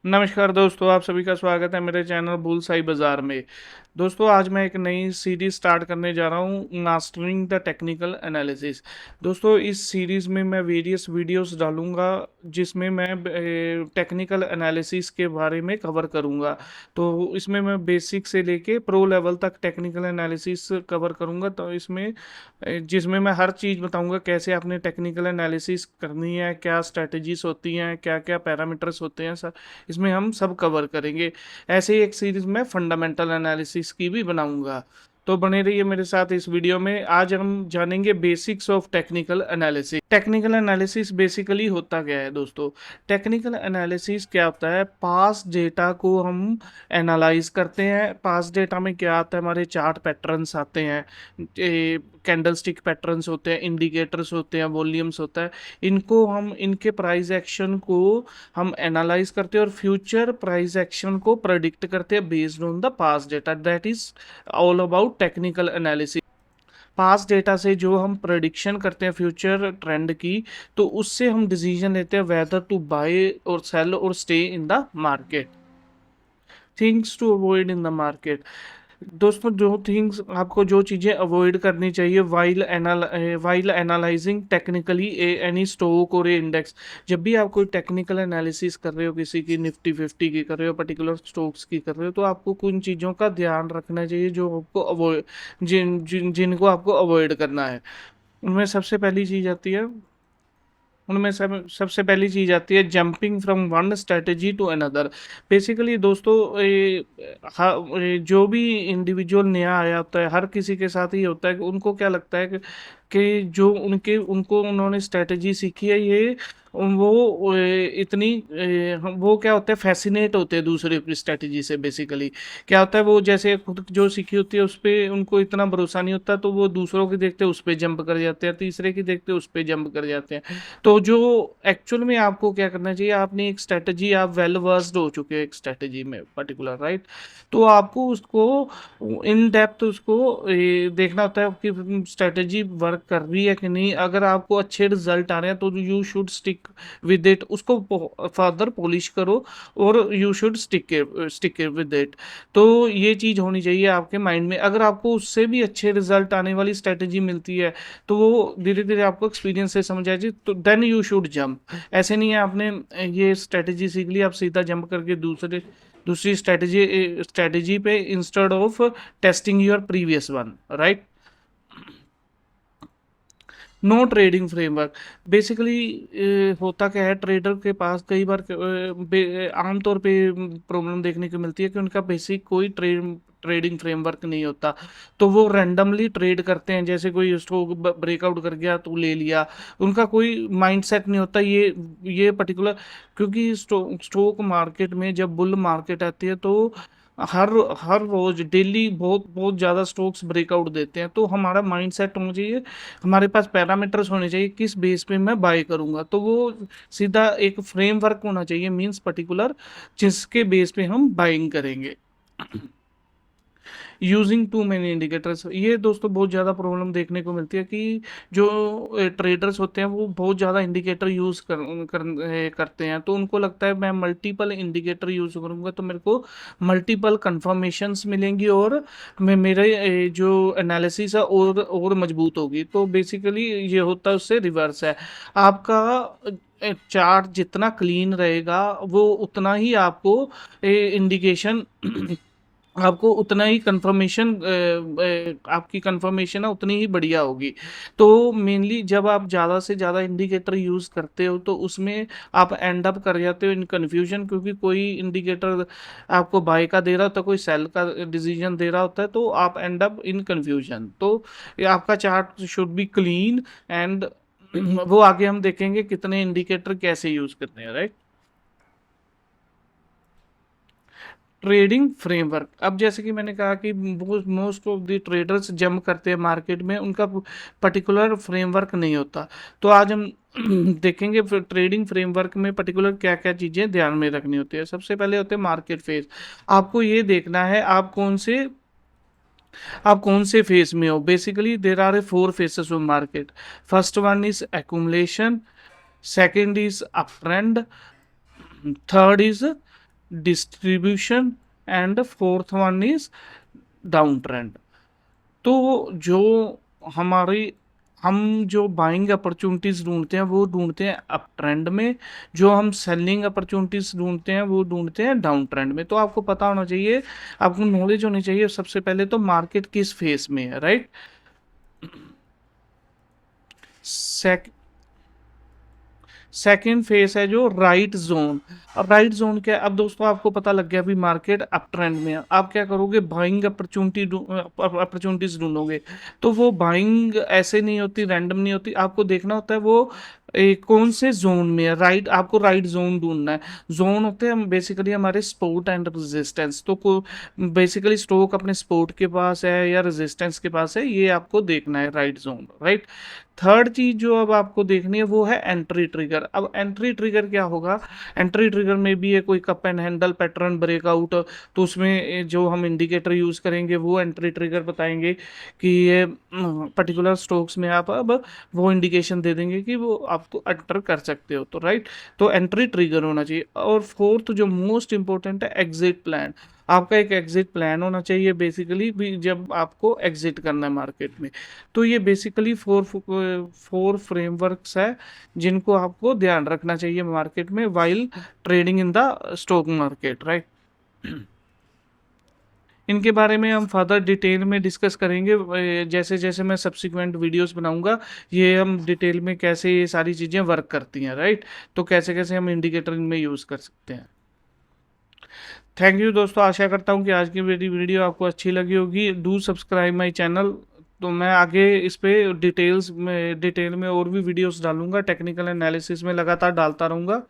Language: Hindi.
नमस्कार दोस्तों, आप सभी का स्वागत है मेरे चैनल बुलसाई बाजार में। दोस्तों, आज मैं एक नई सीरीज स्टार्ट करने जा रहा हूँ, मास्टरिंग द टेक्निकल एनालिसिस। दोस्तों, इस सीरीज में मैं वेरियस वीडियोस डालूंगा जिसमें मैं टेक्निकल एनालिसिस के बारे में कवर करूंगा। तो इसमें मैं बेसिक से लेके प्रो लेवल तक टेक्निकल एनालिसिस कवर करूंगा। तो इसमें जिसमें मैं हर चीज़ बताऊंगा, कैसे आपने टेक्निकल एनालिसिस करनी है, क्या स्ट्रेटजीज होती हैं, क्या क्या पैरामीटर्स होते हैं, सर इसमें हम सब कवर करेंगे। ऐसे ही एक सीरीज में फंडामेंटल एनालिसिस की भी बनाऊंगा। तो बने रहिए मेरे साथ इस वीडियो में। आज हम जानेंगे basics of technical analysis. Technical analysis basically होता क्या है दोस्तों? टेक्निकल एनालिसिस क्या होता है? पास डेटा को हम एनालाइज करते हैं। पास डेटा में क्या आता है? हमारे चार्ट पैटर्न्स आते हैं, कैंडल स्टिक पैटर्न्स होते हैं, इंडिकेटर्स होते हैं, वॉल्यूम्स होता है। इनको हम, इनके प्राइस एक्शन को हम एनालाइज करते हैं और फ्यूचर प्राइस एक्शन को प्रेडिक्ट करते हैं based on the past data. That is all about technical analysis. Past data से जो हम प्रेडिक्शन करते हैं फ्यूचर ट्रेंड की, तो उससे हम डिसीजन लेते हैं वेदर टू बाय और सेल और stay in the market. Things to avoid in the market. दोस्तों, जो थिंग्स आपको, जो चीज़ें अवॉइड करनी चाहिए while analysing technically any stock और इंडेक्स। जब भी आप कोई टेक्निकल एनालिसिस कर रहे हो, किसी की निफ्टी 50 की कर रहे हो, पर्टिकुलर स्टॉक्स की कर रहे हो, तो आपको कुछ चीज़ों का ध्यान रखना चाहिए जो आपको अवॉइड, जिनको आपको अवॉइड करना है। उनमें सबसे पहली चीज़ आती है, सबसे पहली चीज आती है jumping from one strategy to another. Basically दोस्तों, जो भी इंडिविजुअल नया आया होता है, हर किसी के साथ ही होता है कि उनको क्या लगता है कि जो उनके उनको उन्होंने स्ट्रेटेजी सीखी है, ये वो इतनी वो क्या होता है, फैसिनेट होते हैं दूसरे की स्ट्रेटेजी से। बेसिकली क्या होता है, वो जैसे खुद जो सीखी होती है उस पर उनको इतना भरोसा नहीं होता, तो वो दूसरों की देखते उस पर जंप कर जाते हैं, तीसरे की देखते उस पर जंप कर जाते हैं। तो जो एक्चुअल में आपको क्या करना चाहिए, आपने एक स्ट्रेटजी, आप वेल वर्स्ड हो चुके हो एक स्ट्रेटजी में पर्टिकुलर, राइट? तो आपको उसको इन डेप्थ उसको देखना होता है कि स्ट्रेटजी वर्क कर रही है कि नहीं। अगर आपको अच्छे रिजल्ट आ रहे हैं तो you should stick with it, उसको फर्दर पॉलिश करो और you should stick with it. तो ये चीज़ होनी चाहिए आपके माइंड में। अगर आपको उससे भी अच्छे रिजल्ट आने वाली स्ट्रेटजी मिलती है, तो वो धीरे धीरे आपको एक्सपीरियंस से समझ आएगी, तो देन यू शुड जंप। ऐसे नहीं है आपने ये स्ट्रेटजी सीख ली, आप सीधा जंप करके दूसरी स्ट्रेटजी पे instead of testing your previous one, right? No trading framework. Basically होता क्या है, ट्रेडर के पास कई बार आमतौर पे प्रॉब्लम देखने को मिलती है कि उनका बेसिक कोई ट्रेडिंग फ्रेमवर्क नहीं होता। तो वो रैंडमली ट्रेड करते हैं, जैसे कोई स्टॉक ब्रेकआउट कर गया तो ले लिया। उनका कोई माइंडसेट नहीं होता ये पर्टिकुलर। क्योंकि स्टॉक मार्केट में जब बुल मार्केट आती है, तो हर हर रोज डेली बहुत बहुत ज़्यादा स्टॉक्स ब्रेकआउट देते हैं। तो हमारा माइंड सेट होना चाहिए, हमारे पास पैरामीटर्स होने चाहिए किस बेस पे मैं बाय करूंगा। तो वो सीधा एक फ्रेमवर्क होना चाहिए, मींस पर्टिकुलर, जिसके बेस पे हम बाइंग करेंगे। यूजिंग टू मैनी इंडिकेटर्स, ये दोस्तों बहुत ज़्यादा प्रॉब्लम देखने को मिलती है कि जो ट्रेडर्स होते हैं वो बहुत ज़्यादा इंडिकेटर करते हैं। तो उनको लगता है मैं मल्टीपल इंडिकेटर यूज़ करूँगा तो मेरे को मल्टीपल कंफर्मेशंस मिलेंगी और मैं मेरे जो एनालिसिस है और मजबूत होगी। तो बेसिकली ये होता है, उससे रिवर्स है। आपका चार्ट जितना क्लीन रहेगा, वो उतना ही आपको इंडिकेशन आपको उतना ही कंफर्मेशन, आपकी कंफर्मेशन है उतनी ही बढ़िया होगी। तो मेनली जब आप ज़्यादा से ज़्यादा इंडिकेटर यूज़ करते हो, तो उसमें आप एंड अप कर जाते हो इन कन्फ्यूजन, क्योंकि कोई इंडिकेटर आपको बाय का दे रहा होता है, कोई सेल का डिसीजन दे रहा होता है, तो आप एंड अप इन कन्फ्यूजन। तो ये आपका chart should be clean and वो आगे हम देखेंगे कितने इंडिकेटर कैसे यूज़ करते हैं, राइट? Trading framework. अब जैसे कि मैंने कहा कि most of the traders jump करते हैं मार्केट में, उनका पर्टिकुलर फ्रेमवर्क नहीं होता। तो आज हम देखेंगे ट्रेडिंग फ्रेमवर्क में पर्टिकुलर क्या क्या चीज़ें ध्यान में रखनी होती है। सबसे पहले होते हैं मार्केट फेज। आपको ये देखना है आप कौन से फेज में हो। Basically there are a 4 phases of market. First one is accumulation, second is up trend, third is distribution and fourth one is down trend. तो जो हमारी हम जो बाइंग अपॉर्चुनिटीज ढूंढते हैं वो ढूंढते हैं अप ट्रेंड में, जो हम सेलिंग अपॉर्चुनिटीज ढूंढते हैं वो ढूंढते हैं डाउन ट्रेंड में। तो आपको पता होना चाहिए, आपको नॉलेज होनी चाहिए सबसे पहले तो मार्केट किस फेस में है, राइट। सेकंड फेस है जो राइट जोन। अब राइट जोन क्या है? अब दोस्तों आपको पता लग गया अभी मार्केट अप ट्रेंड में है, आप क्या करोगे? बाइंग अपॉर्चुनिटीज ढूंढोगे। तो वो बाइंग ऐसे नहीं होती, रैंडम नहीं होती, आपको देखना होता है वो कौन से जोन में है। राइट, आपको राइट जोन ढूंढना है। जोन होते हैं बेसिकली हमारे सपोर्ट एंड रेजिस्टेंस। तो को बेसिकली स्टॉक अपने सपोर्ट के पास है या रेजिस्टेंस के पास है, ये आपको देखना है राइट जोन, राइट। थर्ड चीज जो अब आपको देखनी है वो है एंट्री ट्रिगर। अब एंट्री ट्रिगर क्या होगा? एंट्री ट्रिगर में भी है कोई cup and handle pattern breakout, तो उसमें जो हम इंडिकेटर यूज करेंगे वो एंट्री ट्रिगर बताएंगे कि ये पर्टिकुलर स्टॉक्स में आप अब वो इंडिकेशन दे देंगे कि वो आपको एंटर कर सकते हो, तो राइट। तो एंट्री ट्रिगर होना चाहिए। और फोर्थ जो मोस्ट इंपॉर्टेंट है, एग्जिट प्लान। आपका एक एग्जिट प्लान होना चाहिए बेसिकली भी जब आपको एग्जिट करना है मार्केट में। तो ये बेसिकली फोर फ्रेमवर्क्स है जिनको आपको ध्यान रखना चाहिए मार्केट में while trading in the stock market, right. इनके बारे में हम फर्दर डिटेल में डिस्कस करेंगे जैसे जैसे मैं सब्सिक्वेंट वीडियोस बनाऊंगा। ये हम डिटेल में कैसे ये सारी चीज़ें वर्क करती हैं, राइट। तो कैसे कैसे हम इंडिकेटर इनमें यूज़ कर सकते हैं। थैंक यू दोस्तों, आशा करता हूँ कि आज की मेरी वीडियो आपको अच्छी लगी होगी। Do subscribe my channel. तो मैं आगे इस पे डिटेल में और भी वीडियोस डालूंगा, टेक्निकल एनालिसिस में लगातार डालता रहूँगा।